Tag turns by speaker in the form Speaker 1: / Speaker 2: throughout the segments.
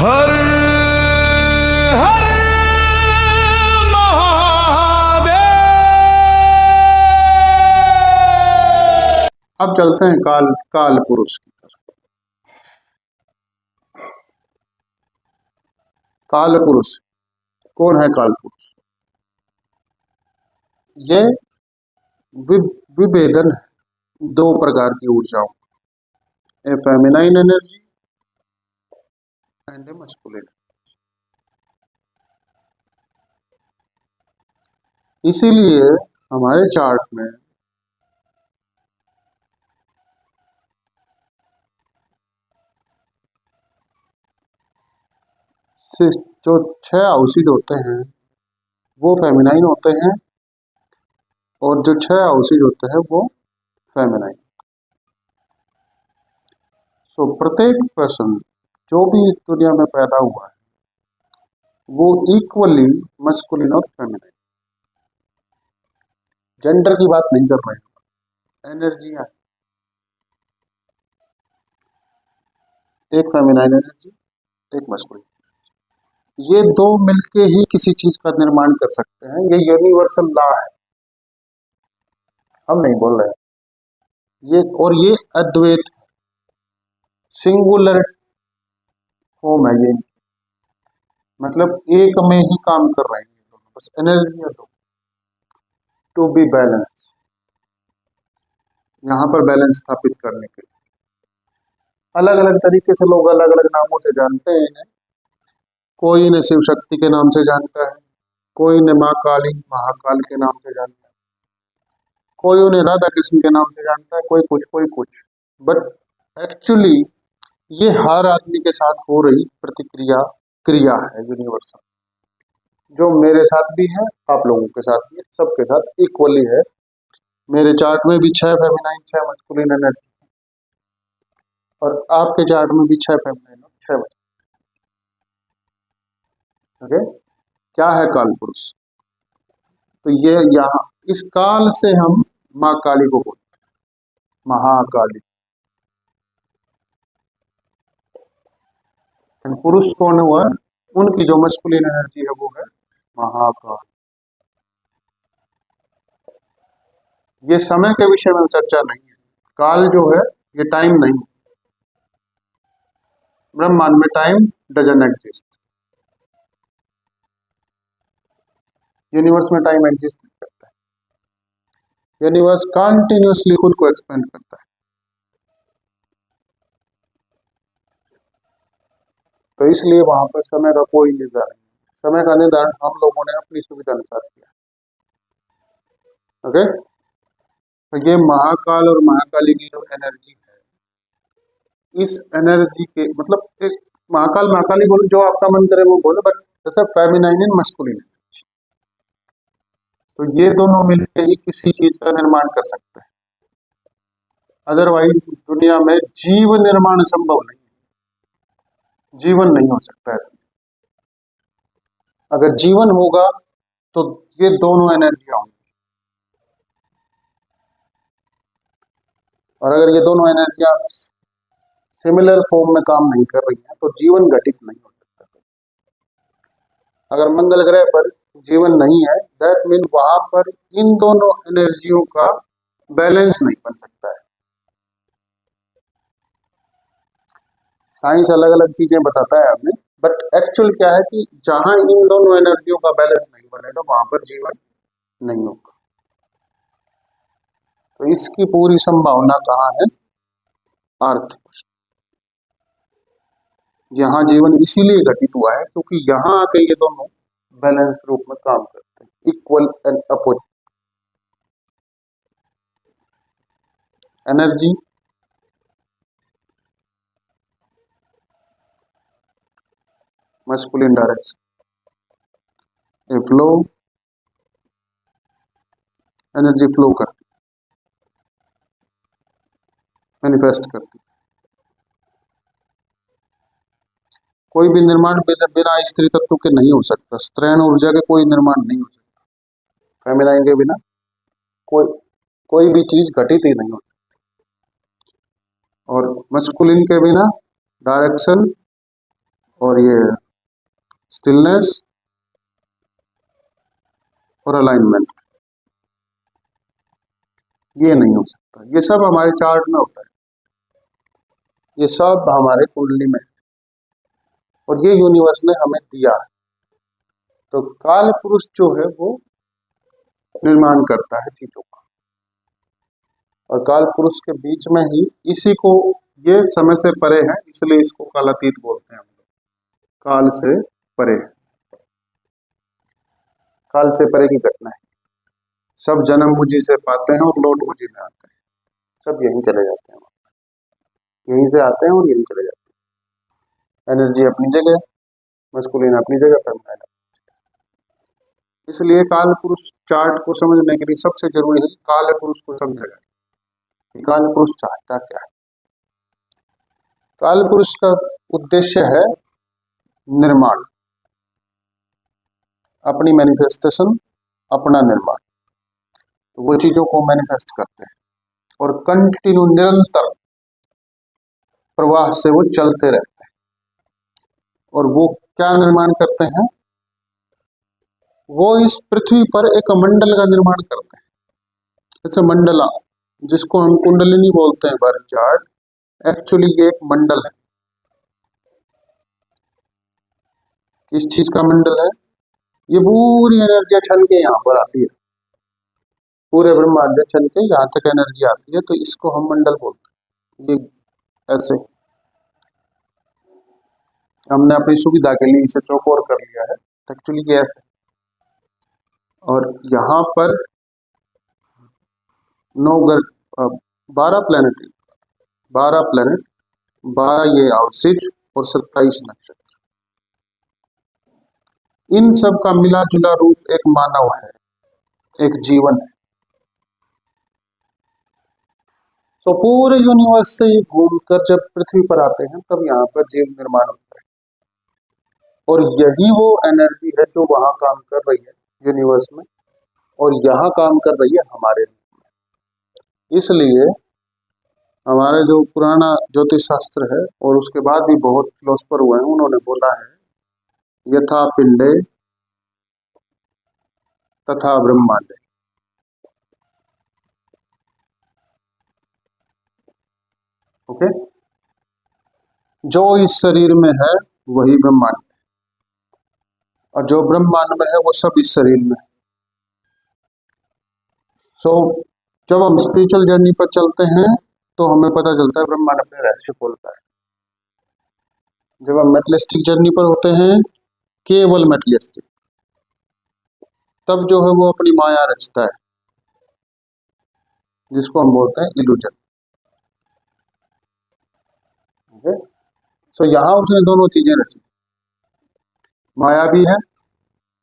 Speaker 1: हर हर महादेव।
Speaker 2: अब चलते हैं काल पुरुष की तरफ। काल पुरुष कौन है? काल पुरुष ये विभेदन है दो प्रकार की ऊर्जाओं, a feminine energy and a masculine. इसीलिए हमारे चार्ट में जो 6 हाउसेज होते हैं वो फेमिनाइन होते हैं और जो 6 हाउसेज होते हैं वो फेमिनाइन। सो प्रत्येक पर्सन जो भी इस दुनिया में पैदा हुआ है वो इक्वली मस्कुलिन और फेमिनाइन, जेंडर की बात नहीं कर रहे हैं, एनर्जियां, एक फेमिनाइन एनर्जी एक मस्कुलिन, ये दो मिलके ही किसी चीज का निर्माण कर सकते हैं। ये यूनिवर्सल लॉ है, हम नहीं बोल रहे हैं ये। और ये अद्वैत सिंगुलर फॉर्म है, ये मतलब एक में ही काम कर रहे हैं दोनों, बस एनर्जी है दो, टू बी बैलेंस, यहाँ पर बैलेंस स्थापित करने के लिए अलग अलग तरीके से लोग अलग अलग नामों से जानते हैं इन्हें। कोई इन्हें शिव शक्ति के नाम से जानता है, कोई इन्हें माँ काली महाकाल के नाम से जानता है, कोई उन्हें राधा कृष्ण के नाम से जानता है, कोई कुछ। बट एक्चुअली ये हर आदमी के साथ हो रही क्रिया है यूनिवर्सल, जो मेरे साथ भी है, आप लोगों के साथ भी, सबके साथ इक्वली है। मेरे चार्ट में भी 6 फेमिनाइन 6 मस्कुलिन एनर्जी और आपके चार्ट में भी 6 फेमिनाइन और 6 मस्कुलिन। ओके, क्या है काल पुरुष? तो ये यहाँ इस काल से हम माँ काली को बोलते हैं, महाकाली। पुरुष कौन हुआ? उनकी जो मस्कुलिन एनर्जी है वो है महाकाल। ये समय के विषय में चर्चा नहीं है। काल जो है ये टाइम नहीं, ब्रह्मांड में टाइम डजंट एग्जिस्ट, यूनिवर्स में टाइम एग्जिस्ट नहीं करता है। यूनिवर्स कंटिन्यूअसली खुद को एक्सपेंड करता है। तो इसलिए वहां पर समय का कोई निर्धारण नहीं, समय का निर्धारण हम लोगों ने अपनी सुविधा अनुसार किया। ओके, तो ये महाकाल और महाकाली की जो एनर्जी है, इस एनर्जी के मतलब एक महाकाल महाकाली बोलो, जो आपका मन करे वो बोलो, बट जैसा फेमिनाइन एंड मस्कुलिन, तो ये दोनों मिलकर ही किसी चीज का निर्माण कर सकते हैं। अदरवाइज दुनिया में जीव निर्माण संभव नहीं, जीवन नहीं हो सकता है। अगर जीवन होगा तो ये दोनों एनर्जियां होंगी, और अगर ये दोनों एनर्जियां सिमिलर फॉर्म में काम नहीं कर रही हैं तो जीवन घटित नहीं हो सकता। अगर मंगल ग्रह पर जीवन नहीं है, दैट मीन वहां पर इन दोनों एनर्जियों का बैलेंस नहीं बन सकता है। साइंस अलग अलग चीजें बताता है हमें, बट एक्चुअल क्या है कि जहां इन दोनों एनर्जियों का बैलेंस नहीं बनेगा वहां पर जीवन नहीं होगा। तो इसकी पूरी संभावना कहाँ है? अर्थ पर। यहाँ जीवन इसीलिए घटित हुआ है क्योंकि यहाँ आके ये दोनों बैलेंस रूप में काम करते हैं, equal and opposite energy masculine direction, A flow, energy flow करती, मैनिफेस्ट करती। कोई भी निर्माण बिना स्त्री तत्व के नहीं हो सकता, स्त्रैण ऊर्जा के कोई निर्माण नहीं हो सकता, फेमिनाइन के बिना कोई भी चीज घटित ही नहीं हो सकती, और मस्कुलिन के बिना डायरेक्शन और ये स्टिलनेस और अलाइनमेंट, ये नहीं हो सकता। ये सब हमारे चार्ट में होता है, ये सब हमारे कुंडली में है और ये यूनिवर्स ने हमें दिया है। तो काल पुरुष जो है वो निर्माण करता है चीजों का, और काल पुरुष के बीच में ही इसी को, ये समय से परे है इसलिए इसको कालातीत बोलते हैं हम लोग, काल से परे। काल से परे की घटना है, सब जन्म मुझी से पाते हैं और लौट मुझी में आते हैं, सब यहीं चले जाते हैं, यहीं से आते हैं और यहीं चले जाते हैं। एनर्जी अपनी जगह, मस्कुलिन अपनी जगह, फेमिनाइन। इसलिए काल पुरुष चार्ट को समझने के लिए सबसे जरूरी है काल पुरुष को समझा जाए कि काल पुरुष चाहता क्या है। काल पुरुष का उद्देश्य है निर्माण, अपनी मैनिफेस्टेशन, अपना निर्माण। तो वो चीजों को मैनिफेस्ट करते हैं और कंटिन्यू निरंतर प्रवाह से वो चलते रहते हैं। और वो क्या निर्माण करते हैं? वो इस पृथ्वी पर एक मंडल का निर्माण करते हैं। जैसे मंडला, जिसको हम कुंडलिनी बोलते हैं बर्थ चार्ट, एक्चुअली ये एक मंडल है। किस चीज का मंडल है? ये पूरी एनर्जी छन के यहाँ पर आती है, पूरे ब्रह्मांड छन के यहाँ तक एनर्जी आती है, तो इसको हम मंडल बोलते हैं। ये ऐसे हमने अपनी सुविधा के लिए इसे चौकोर कर लिया है, एक्चुअली ये ऐसे। और यहाँ पर 12 प्लैनेट, 12 ये आउटसीट और 27 नक्षत्र, इन सब का मिला जुला रूप एक मानव है, एक जीवन है। तो पूरे यूनिवर्स से ये घूमकर जब पृथ्वी पर आते हैं तब यहाँ पर जीव निर्माण होता है, और यही वो एनर्जी है जो वहां काम कर रही है यूनिवर्स में, और यहाँ काम कर रही है हमारे लिए। इसलिए हमारे जो पुराना ज्योतिष शास्त्र है और उसके बाद भी बहुत फिलोसफर हुए हैं, उन्होंने बोला है यथा पिंडे तथा ब्रह्मांडे। ओके, जो इस शरीर में है वही ब्रह्मांड है, और जो ब्रह्मांड में है वो सब इस शरीर में है। सो जब हम स्पिरिचुअल जर्नी पर चलते हैं तो हमें पता चलता है ब्रह्मांड अपने रहस्य खोलता है। जब हम मेटलिस्टिक जर्नी पर होते हैं, केवल मेटलिस्टिक, तब जो है वो अपनी माया रचता है, जिसको हम बोलते हैं इल्यूजन। सो यहाँ उसने दोनों चीजें रची, माया भी है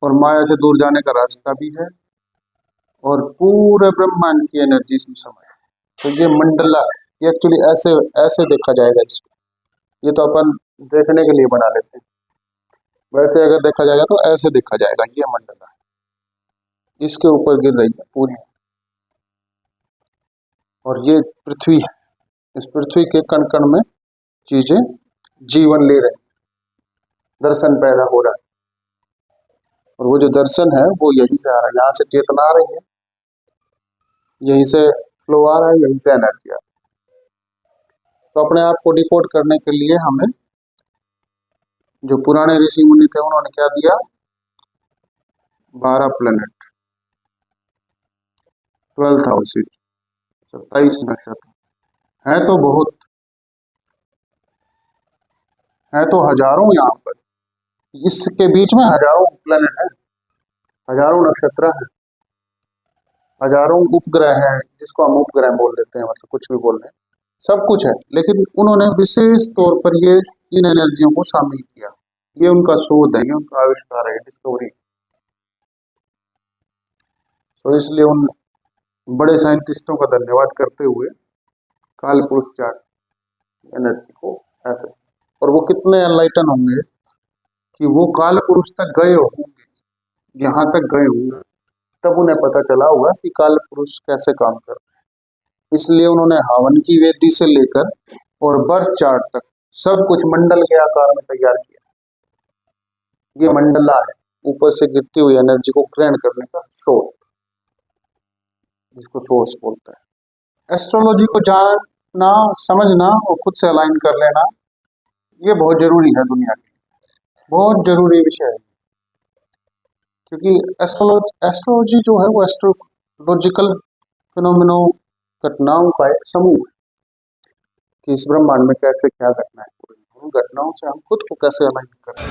Speaker 2: और माया से दूर जाने का रास्ता भी है, और पूरे ब्रह्मांड की एनर्जी इसमें समाई है। तो ये मंडला, ये एक्चुअली ऐसे ऐसे देखा जाएगा इसको, ये तो अपन देखने के लिए बना लेते हैं, वैसे अगर देखा जाएगा तो ऐसे देखा जाएगा। ये मंडला है, इसके ऊपर गिर रही है पूरी, और ये पृथ्वी है। इस पृथ्वी के कण कण में चीजें जीवन ले रही, दर्शन पैदा हो रहा है, और वो जो दर्शन है वो यहीं से आ रहा है, यहाँ से चेतना आ रही है, यहीं से फ्लो आ रहा है, यहीं से एनर्जी आ रही है। तो अपने आप को डिकोड करने के लिए हमें, जो पुराने ऋषि मुनि थे उन्होंने क्या दिया, 12 प्लेनेट, 12 हाउसेज, 27 नक्षत्र है, तो बहुत है, तो हजारों यहाँ पर, इसके बीच में हजारों प्लेनेट है, हजारों नक्षत्र है, हजारों उपग्रह हैं, जिसको हम उपग्रह बोल देते हैं, मतलब कुछ भी बोल रहे हैं, सब कुछ है। लेकिन उन्होंने विशेष तौर पर ये इन एनर्जियों को शामिल किया, ये उनका शोध है, ये उनका आविष्कार है, डिस्कवरी। तो इसलिए उन बड़े साइंटिस्टों का धन्यवाद करते हुए काल पुरुष चार्ट एनर्जी को ऐसे, और वो कितने एनलाइटन होंगे कि वो काल पुरुष तक गए होंगे, यहाँ तक गए होंगे, तब उन्हें पता चला होगा कि काल पुरुष कैसे काम कर रहे हैं। इसलिए उन्होंने हवन की वेदी से लेकर और बर्थ चार्ट तक सब कुछ मंडल के आकार में तैयार किया। ये मंडला है, ऊपर से गिरती हुई एनर्जी को ग्रहण करने का स्रोत, जिसको सोर्स बोलते हैं। एस्ट्रोलॉजी को जानना, समझना और खुद से अलाइन कर लेना, ये बहुत जरूरी है दुनिया के लिए, बहुत जरूरी विषय है। क्योंकि एस्ट्रोलॉजी जो है वो एस्ट्रोलॉजिकल फिनोमिनो, घटनाओं का एक समूह है कि इस ब्रह्मांड में कैसे क्या घटनाएं हो रही हैं, उन घटनाओं से हम खुद को कैसे अलाइन करें।